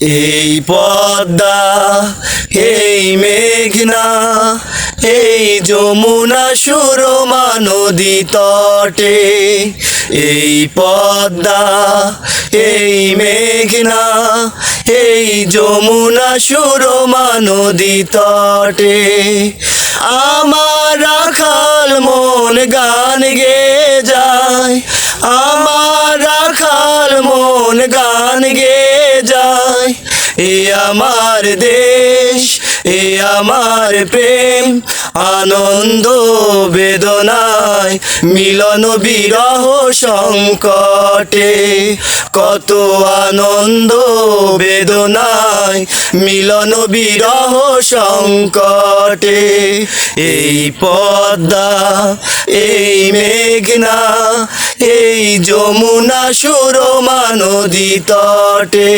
এই পদ্মা, এই মেঘনা, এই যমুনা সুরমা নদী তটে। এই পদ্মা, এই মেঘনা, এই যমুনা সুরমা নদী তটে। আমার রাখাল মন গান গেয়ে যায়, আমার রাখাল মন গান গেয়ে যায়। এ আমার দেশ, এ আমার প্রেম, আনন্দ বেদনায় মিলন বিরহ সংকটে। কত আনন্দ বেদনায় মিলন বিরহ সংকটে। এই পদ্মা, এই মেঘনা, এই যমুনা সুরমা নদী তটে।